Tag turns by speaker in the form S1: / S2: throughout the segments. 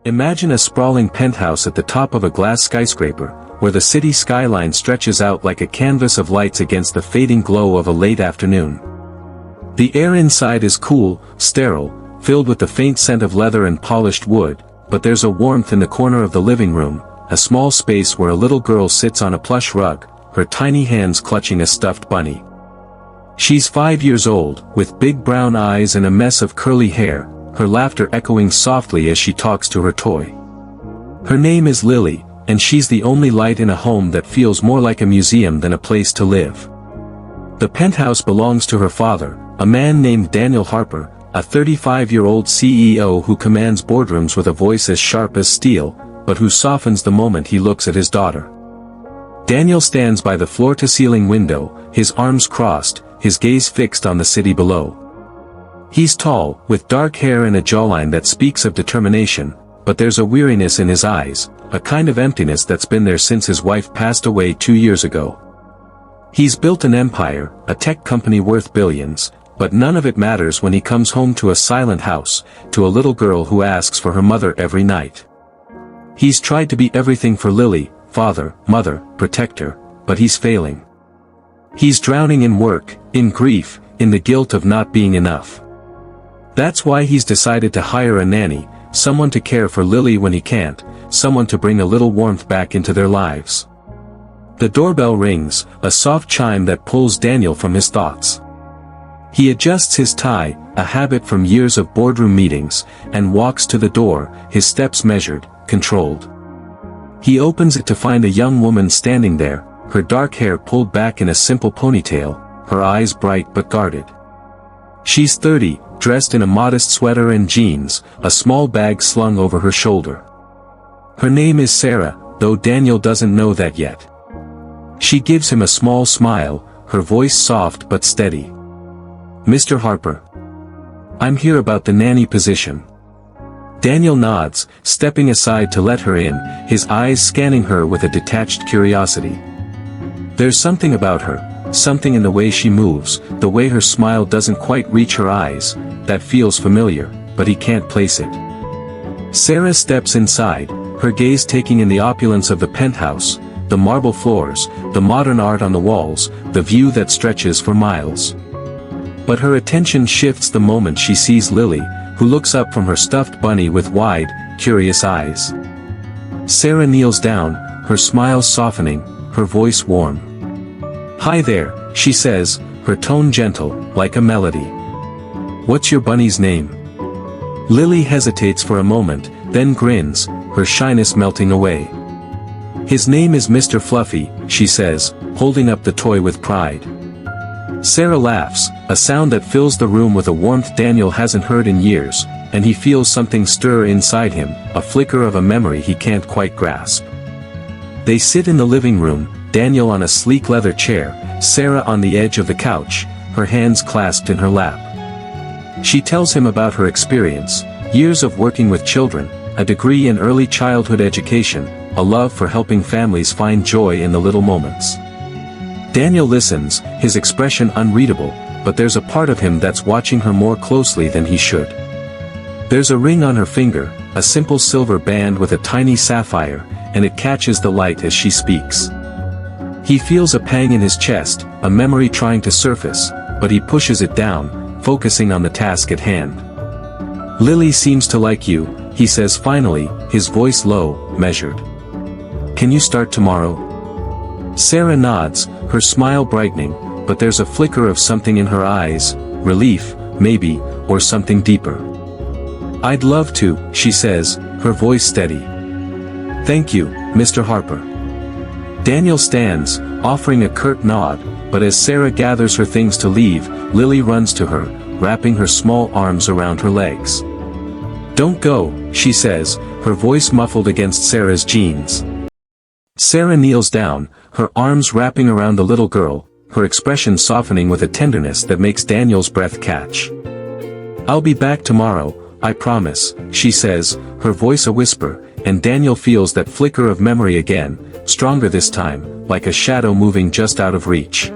S1: Imagine a sprawling penthouse at the top of a glass skyscraper, where the city skyline stretches out like a canvas of lights against the fading glow of a late afternoon. The air inside is cool, sterile, filled with the faint scent of leather and polished wood, but there's a warmth in the corner of the living room, a small space where a little girl sits on a plush rug, her tiny hands clutching a stuffed bunny. She's 5 years old, with big brown eyes and a mess of curly hair, her laughter echoing softly as she talks to her toy. Her name is Lily, and she's the only light in a home that feels more like a museum than a place to live. The penthouse belongs to her father, a man named Daniel Harper, a 35-year-old CEO who commands boardrooms with a voice as sharp as steel, but who softens the moment he looks at his daughter. Daniel stands by the floor-to-ceiling window, his arms crossed, his gaze fixed on the city below. He's tall, with dark hair and a jawline that speaks of determination, but there's a weariness in his eyes, a kind of emptiness that's been there since his wife passed away 2 years ago. He's built an empire, a tech company worth billions, but none of it matters when he comes home to a silent house, to a little girl who asks for her mother every night. He's tried to be everything for Lily, father, mother, protector, but he's failing. He's drowning in work, in grief, in the guilt of not being enough. That's why he's decided to hire a nanny, someone to care for Lily when he can't, someone to bring a little warmth back into their lives. The doorbell rings, a soft chime that pulls Daniel from his thoughts. He adjusts his tie, a habit from years of boardroom meetings, and walks to the door, his steps measured, controlled. He opens it to find a young woman standing there, her dark hair pulled back in a simple ponytail, her eyes bright but guarded. She's 30, dressed in a modest sweater and jeans, a small bag slung over her shoulder. Her name is Sarah, though Daniel doesn't know that yet. She gives him a small smile, her voice soft but steady. "Mr. Harper. I'm here about the nanny position." Daniel nods, stepping aside to let her in, his eyes scanning her with a detached curiosity. There's something about her, something in the way she moves, the way her smile doesn't quite reach her eyes, that feels familiar, but he can't place it. Sarah steps inside, her gaze taking in the opulence of the penthouse, the marble floors, the modern art on the walls, the view that stretches for miles. But her attention shifts the moment she sees Lily, who looks up from her stuffed bunny with wide, curious eyes. Sarah kneels down, her smile softening, her voice warm. "Hi there," she says, her tone gentle, like a melody. "What's your bunny's name?" Lily hesitates for a moment, then grins, her shyness melting away. "His name is Mr. Fluffy," she says, holding up the toy with pride. Sarah laughs, a sound that fills the room with a warmth Daniel hasn't heard in years, and he feels something stir inside him, a flicker of a memory he can't quite grasp. They sit in the living room, Daniel on a sleek leather chair, Sarah on the edge of the couch, her hands clasped in her lap. She tells him about her experience, years of working with children, a degree in early childhood education, a love for helping families find joy in the little moments. Daniel listens, his expression unreadable, but there's a part of him that's watching her more closely than he should. There's a ring on her finger, a simple silver band with a tiny sapphire, and it catches the light as she speaks. He feels a pang in his chest, a memory trying to surface, but he pushes it down, focusing on the task at hand. "Lily seems to like you," he says finally, his voice low, measured. "Can you start tomorrow?" Sarah nods, her smile brightening, but there's a flicker of something in her eyes, relief, maybe, or something deeper. "I'd love to," she says, her voice steady. "Thank you, Mr. Harper." Daniel stands, offering a curt nod, but as Sarah gathers her things to leave, Lily runs to her, wrapping her small arms around her legs. "Don't go," she says, her voice muffled against Sarah's jeans. Sarah kneels down, her arms wrapping around the little girl, her expression softening with a tenderness that makes Daniel's breath catch. "I'll be back tomorrow, I promise," she says, her voice a whisper, and Daniel feels that flicker of memory again, stronger this time, like a shadow moving just out of reach.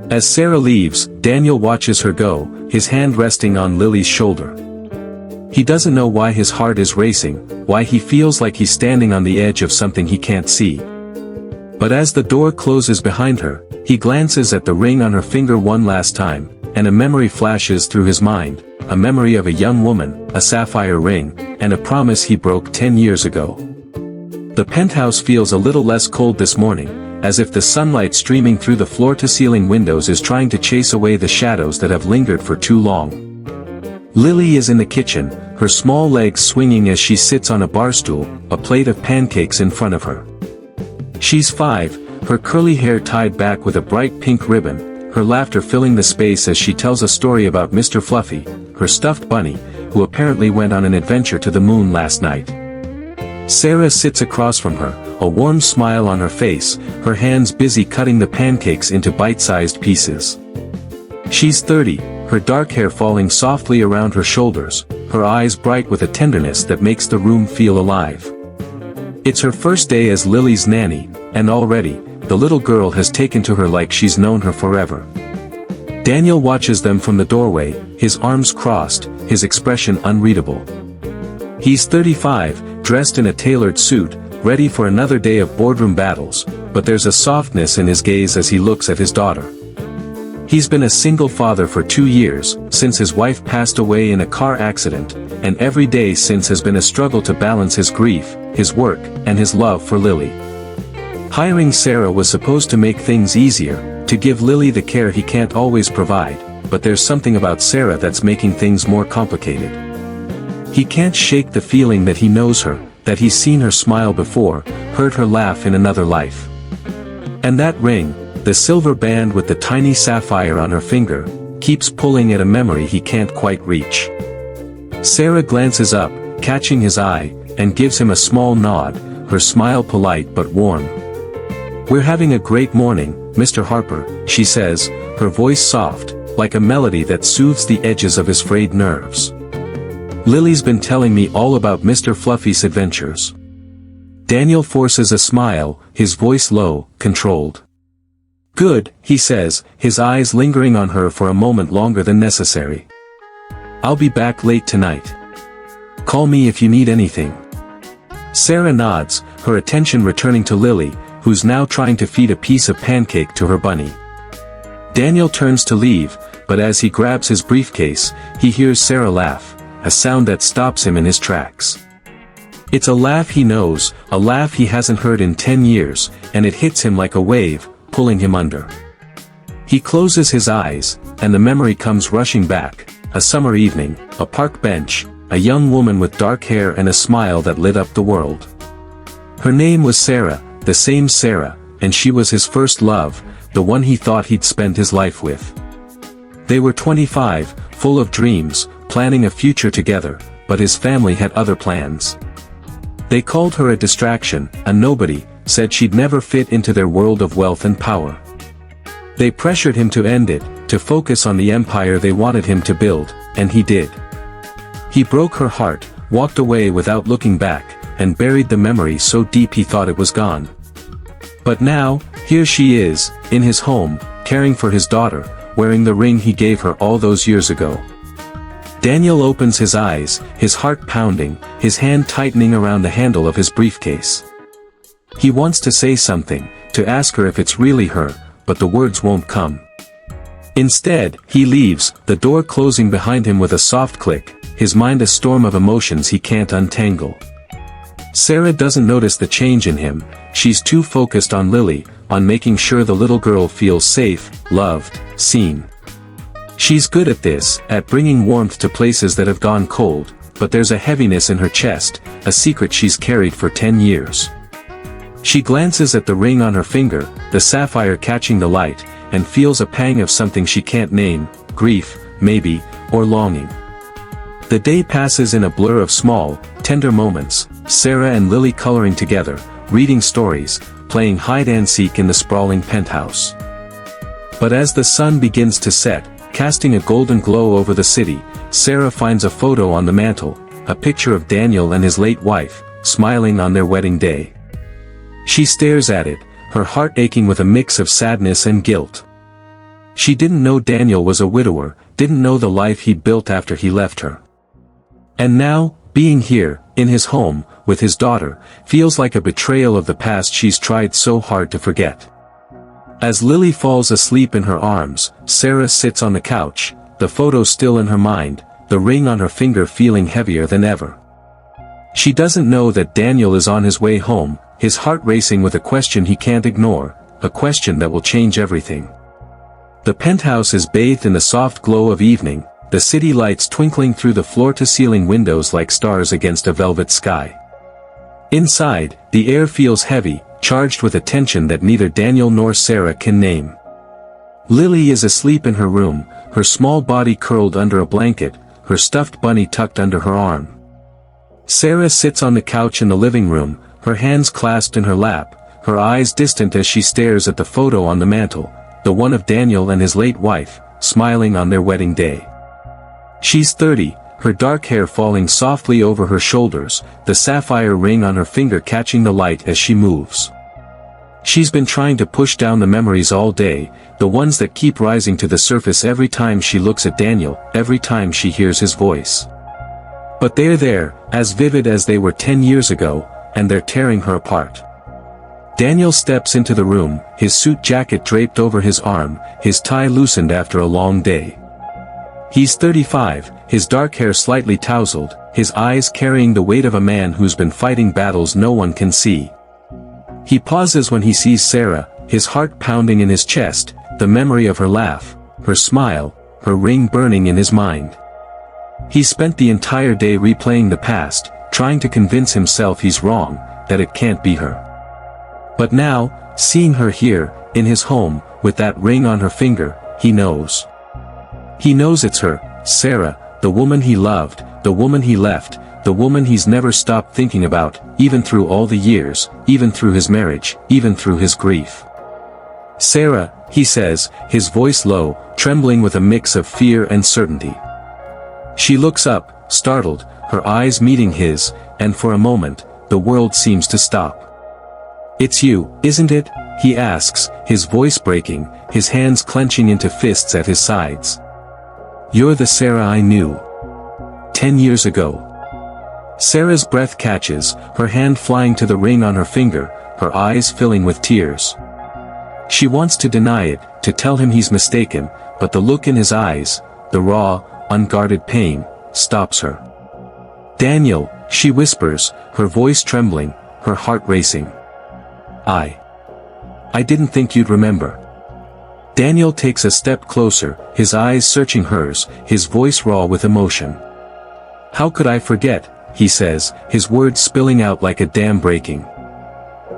S1: As Sarah leaves, Daniel watches her go, his hand resting on Lily's shoulder. He doesn't know why his heart is racing, why he feels like he's standing on the edge of something he can't see. But as the door closes behind her, he glances at the ring on her finger one last time, and a memory flashes through his mind, a memory of a young woman, a sapphire ring, and a promise he broke 10 years ago. The penthouse feels a little less cold this morning, as if the sunlight streaming through the floor-to-ceiling windows is trying to chase away the shadows that have lingered for too long. Lily is in the kitchen, her small legs swinging as she sits on a bar stool, a plate of pancakes in front of her. She's 5, her curly hair tied back with a bright pink ribbon, her laughter filling the space as she tells a story about Mr. Fluffy, her stuffed bunny, who apparently went on an adventure to the moon last night. Sarah sits across from her, a warm smile on her face, her hands busy cutting the pancakes into bite-sized pieces. She's 30, her dark hair falling softly around her shoulders, her eyes bright with a tenderness that makes the room feel alive. It's her first day as Lily's nanny, and already, the little girl has taken to her like she's known her forever. Daniel watches them from the doorway, his arms crossed, his expression unreadable. He's 35, dressed in a tailored suit, ready for another day of boardroom battles, but there's a softness in his gaze as he looks at his daughter. He's been a single father for 2 years, since his wife passed away in a car accident, and every day since has been a struggle to balance his grief, his work, and his love for Lily. Hiring Sarah was supposed to make things easier, to give Lily the care he can't always provide, but there's something about Sarah that's making things more complicated. He can't shake the feeling that he knows her, that he's seen her smile before, heard her laugh in another life. And that ring, the silver band with the tiny sapphire on her finger, keeps pulling at a memory he can't quite reach. Sarah glances up, catching his eye, and gives him a small nod, her smile polite but warm. "We're having a great morning, Mr. Harper," she says, her voice soft, like a melody that soothes the edges of his frayed nerves. "Lily's been telling me all about Mr. Fluffy's adventures." Daniel forces a smile, his voice low, controlled. "Good," he says, his eyes lingering on her for a moment longer than necessary. "I'll be back late tonight. Call me if you need anything." Sarah nods, her attention returning to Lily, who's now trying to feed a piece of pancake to her bunny. Daniel turns to leave, but as he grabs his briefcase, he hears Sarah laugh, a sound that stops him in his tracks. It's a laugh he knows, a laugh he hasn't heard in 10 years, and it hits him like a wave, pulling him under. He closes his eyes, and the memory comes rushing back, a summer evening, a park bench, a young woman with dark hair and a smile that lit up the world. Her name was Sarah, the same Sarah, and she was his first love, the one he thought he'd spend his life with. They were 25, full of dreams, planning a future together, but his family had other plans. They called her a distraction, a nobody, said she'd never fit into their world of wealth and power. They pressured him to end it, to focus on the empire they wanted him to build, and he did. He broke her heart, walked away without looking back, and buried the memory so deep he thought it was gone. But now, here she is, in his home, caring for his daughter, wearing the ring he gave her all those years ago. Daniel opens his eyes, his heart pounding, his hand tightening around the handle of his briefcase. He wants to say something, to ask her if it's really her, but the words won't come. Instead, he leaves, the door closing behind him with a soft click, his mind a storm of emotions he can't untangle. Sarah doesn't notice the change in him, she's too focused on Lily, on making sure the little girl feels safe, loved, seen. She's good at this, at bringing warmth to places that have gone cold, but there's a heaviness in her chest, a secret she's carried for 10 years. She glances at the ring on her finger, the sapphire catching the light, and feels a pang of something she can't name, grief, maybe, or longing. The day passes in a blur of small, tender moments, Sarah and Lily coloring together, reading stories, playing hide-and-seek in the sprawling penthouse. But as the sun begins to set, casting a golden glow over the city, Sarah finds a photo on the mantel, a picture of Daniel and his late wife, smiling on their wedding day. She stares at it, her heart aching with a mix of sadness and guilt. She didn't know Daniel was a widower, didn't know the life he'd built after he left her. And now, being here, in his home, with his daughter, feels like a betrayal of the past she's tried so hard to forget. As Lily falls asleep in her arms, Sarah sits on the couch, the photo still in her mind, the ring on her finger feeling heavier than ever. She doesn't know that Daniel is on his way home, his heart racing with a question he can't ignore, a question that will change everything. The penthouse is bathed in the soft glow of evening, the city lights twinkling through the floor-to-ceiling windows like stars against a velvet sky. Inside, the air feels heavy, charged with a tension that neither Daniel nor Sarah can name. Lily is asleep in her room, her small body curled under a blanket, her stuffed bunny tucked under her arm. Sarah sits on the couch in the living room, her hands clasped in her lap, her eyes distant as she stares at the photo on the mantel, the one of Daniel and his late wife, smiling on their wedding day. She's 30, her dark hair falling softly over her shoulders, the sapphire ring on her finger catching the light as she moves. She's been trying to push down the memories all day, the ones that keep rising to the surface every time she looks at Daniel, every time she hears his voice. But they're there, as vivid as they were 10 years ago, and they're tearing her apart. Daniel steps into the room, his suit jacket draped over his arm, his tie loosened after a long day. He's 35, his dark hair slightly tousled, his eyes carrying the weight of a man who's been fighting battles no one can see. He pauses when he sees Sarah, his heart pounding in his chest, the memory of her laugh, her smile, her ring burning in his mind. He spent the entire day replaying the past, trying to convince himself he's wrong, that it can't be her. But now, seeing her here, in his home, with that ring on her finger, he knows. He knows it's her, Sarah, the woman he loved, the woman he left, the woman he's never stopped thinking about, even through all the years, even through his marriage, even through his grief. Sarah, he says, his voice low, trembling with a mix of fear and certainty. She looks up, startled, her eyes meeting his, and for a moment, the world seems to stop. "It's you, isn't it?" he asks, his voice breaking, his hands clenching into fists at his sides. "You're the Sarah I knew 10 years ago." Sarah's breath catches, her hand flying to the ring on her finger, her eyes filling with tears. She wants to deny it, to tell him he's mistaken, but the look in his eyes, the raw, unguarded pain, stops her. "Daniel," she whispers, her voice trembling, her heart racing. I didn't think you'd remember." Daniel takes a step closer, his eyes searching hers, his voice raw with emotion. "How could I forget?" he says, his words spilling out like a dam breaking.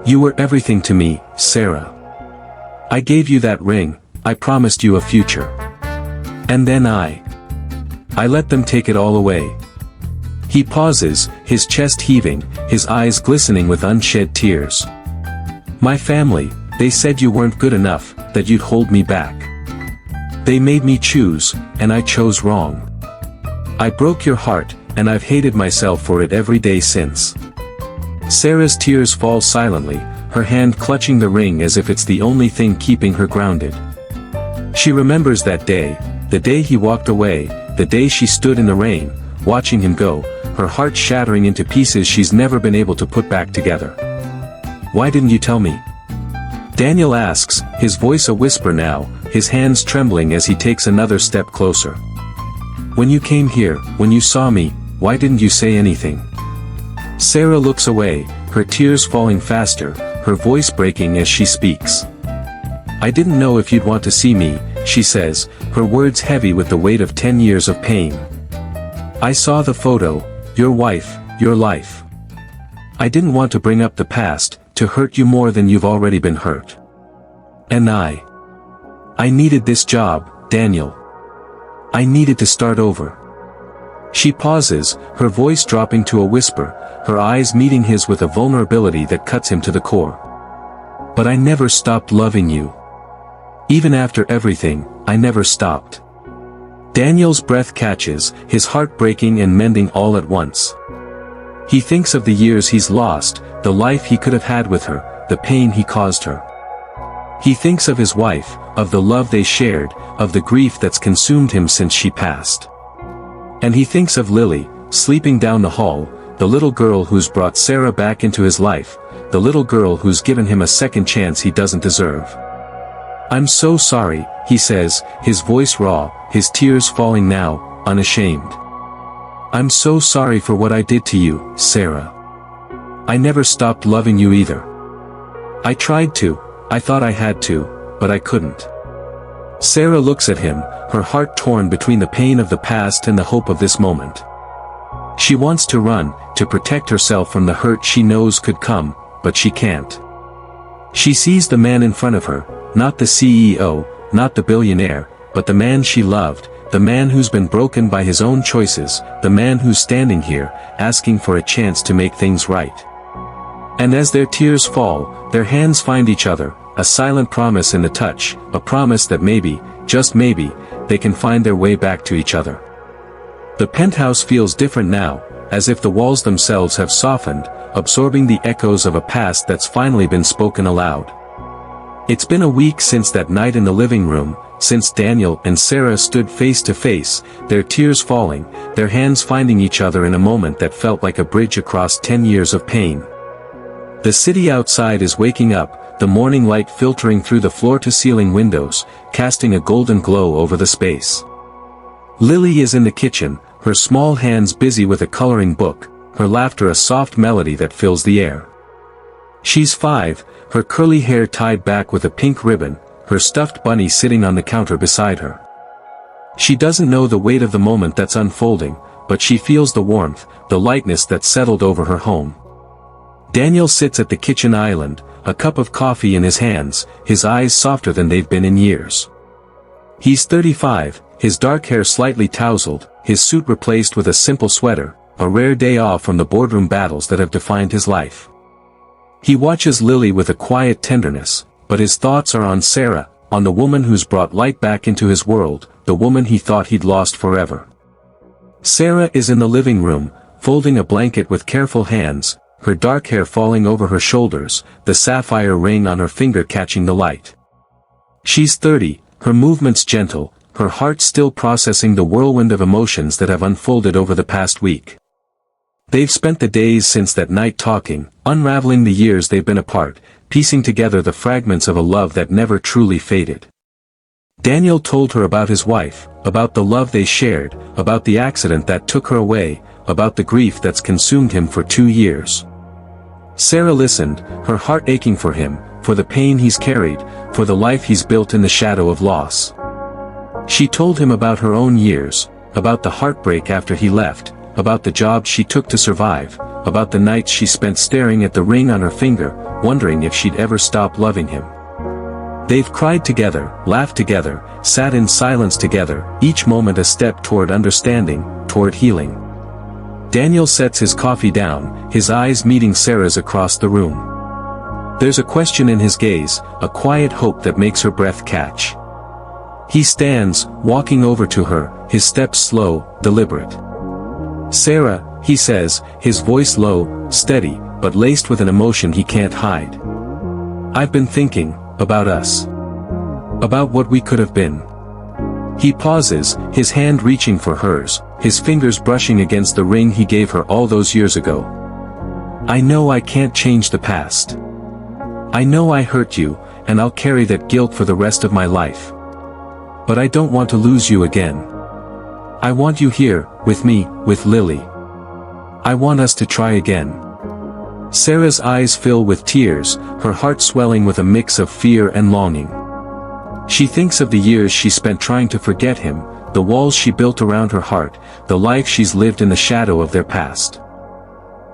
S1: "You were everything to me, Sarah. I gave you that ring, I promised you a future. And then I let them take it all away." He pauses, his chest heaving, his eyes glistening with unshed tears. "My family, they said you weren't good enough, that you'd hold me back. They made me choose, and I chose wrong. I broke your heart, and I've hated myself for it every day since." Sarah's tears fall silently, her hand clutching the ring as if it's the only thing keeping her grounded. She remembers that day, the day he walked away, the day she stood in the rain, watching him go, her heart shattering into pieces she's never been able to put back together. "Why didn't you tell me?" Daniel asks, his voice a whisper now, his hands trembling as he takes another step closer. "When you came here, when you saw me, why didn't you say anything?" Sarah looks away, her tears falling faster, her voice breaking as she speaks. "I didn't know if you'd want to see me," she says, her words heavy with the weight of 10 years of pain. "I saw the photo, your wife, your life. I didn't want to bring up the past, to hurt you more than you've already been hurt. And I needed this job, Daniel. I needed to start over." She pauses, her voice dropping to a whisper, her eyes meeting his with a vulnerability that cuts him to the core. "But I never stopped loving you. Even after everything, I never stopped." Daniel's breath catches, his heart breaking and mending all at once. He thinks of the years he's lost, the life he could have had with her, the pain he caused her. He thinks of his wife, of the love they shared, of the grief that's consumed him since she passed. And he thinks of Lily, sleeping down the hall, the little girl who's brought Sarah back into his life, the little girl who's given him a second chance he doesn't deserve. "I'm so sorry," he says, his voice raw, his tears falling now, unashamed. "I'm so sorry for what I did to you, Sarah. I never stopped loving you either. I tried to, I thought I had to, but I couldn't." Sarah looks at him, her heart torn between the pain of the past and the hope of this moment. She wants to run, to protect herself from the hurt she knows could come, but she can't. She sees the man in front of her, not the CEO, not the billionaire, but the man she loved, the man who's been broken by his own choices, the man who's standing here, asking for a chance to make things right. And as their tears fall, their hands find each other, a silent promise in the touch, a promise that maybe, just maybe, they can find their way back to each other. The penthouse feels different now, as if the walls themselves have softened, absorbing the echoes of a past that's finally been spoken aloud. It's been a week since that night in the living room, since Daniel and Sarah stood face to face, their tears falling, their hands finding each other in a moment that felt like a bridge across 10 years of pain. The city outside is waking up, the morning light filtering through the floor-to-ceiling windows, casting a golden glow over the space. Lily is in the kitchen, her small hands busy with a coloring book, her laughter a soft melody that fills the air. She's 5, her curly hair tied back with a pink ribbon, her stuffed bunny sitting on the counter beside her. She doesn't know the weight of the moment that's unfolding, but she feels the warmth, the lightness that settled over her home. Daniel sits at the kitchen island, a cup of coffee in his hands, his eyes softer than they've been in years. He's 35, his dark hair slightly tousled, his suit replaced with a simple sweater, a rare day off from the boardroom battles that have defined his life. He watches Lily with a quiet tenderness, but his thoughts are on Sarah, on the woman who's brought light back into his world, the woman he thought he'd lost forever. Sarah is in the living room, folding a blanket with careful hands, her dark hair falling over her shoulders, the sapphire ring on her finger catching the light. She's 30, her movements gentle, her heart still processing the whirlwind of emotions that have unfolded over the past week. They've spent the days since that night talking, unraveling the years they've been apart, piecing together the fragments of a love that never truly faded. Daniel told her about his wife, about the love they shared, about the accident that took her away, about the grief that's consumed him for 2 years. Sarah listened, her heart aching for him, for the pain he's carried, for the life he's built in the shadow of loss. She told him about her own years, about the heartbreak after he left, about the job she took to survive, about the nights she spent staring at the ring on her finger, wondering if she'd ever stop loving him. They've cried together, laughed together, sat in silence together, each moment a step toward understanding, toward healing. Daniel sets his coffee down, his eyes meeting Sarah's across the room. There's a question in his gaze, a quiet hope that makes her breath catch. He stands, walking over to her, his steps slow, deliberate. "Sarah," he says, his voice low, steady, but laced with an emotion he can't hide. "I've been thinking, about us. About what we could have been." He pauses, his hand reaching for hers, his fingers brushing against the ring he gave her all those years ago. "I know I can't change the past. I know I hurt you, and I'll carry that guilt for the rest of my life. But I don't want to lose you again. I want you here, with me, with Lily. I want us to try again." Sarah's eyes fill with tears, her heart swelling with a mix of fear and longing. She thinks of the years she spent trying to forget him, the walls she built around her heart, the life she's lived in the shadow of their past.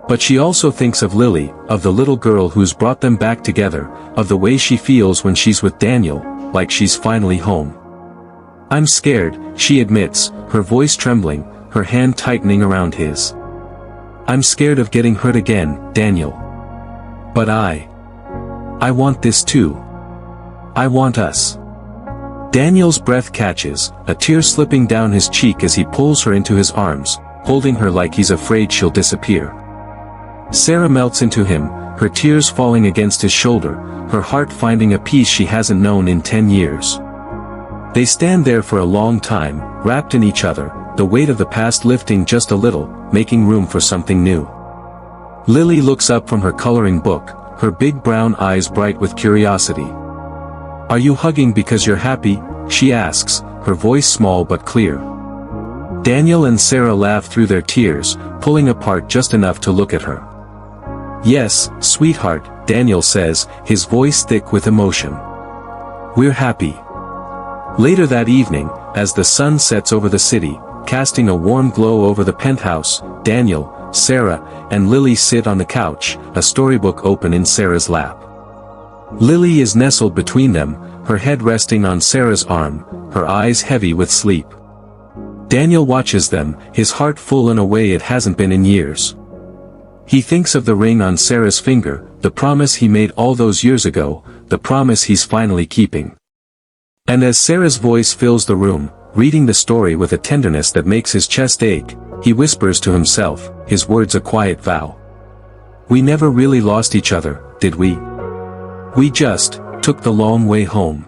S1: But she also thinks of Lily, of the little girl who's brought them back together, of the way she feels when she's with Daniel, like she's finally home. "I'm scared," she admits, her voice trembling, her hand tightening around his. "I'm scared of getting hurt again, Daniel. But I want this too. I want us." Daniel's breath catches, a tear slipping down his cheek as he pulls her into his arms, holding her like he's afraid she'll disappear. Sarah melts into him, her tears falling against his shoulder, her heart finding a peace she hasn't known in 10 years. They stand there for a long time, wrapped in each other, the weight of the past lifting just a little, making room for something new. Lily looks up from her coloring book, her big brown eyes bright with curiosity. "Are you hugging because you're happy?" she asks, her voice small but clear. Daniel and Sarah laugh through their tears, pulling apart just enough to look at her. "Yes, sweetheart," Daniel says, his voice thick with emotion. "We're happy." Later that evening, as the sun sets over the city, casting a warm glow over the penthouse, Daniel, Sarah, and Lily sit on the couch, a storybook open in Sarah's lap. Lily is nestled between them, her head resting on Sarah's arm, her eyes heavy with sleep. Daniel watches them, his heart full in a way it hasn't been in years. He thinks of the ring on Sarah's finger, the promise he made all those years ago, the promise he's finally keeping. And as Sarah's voice fills the room, reading the story with a tenderness that makes his chest ache, he whispers to himself, his words a quiet vow. "We never really lost each other, did we? We just took the long way home."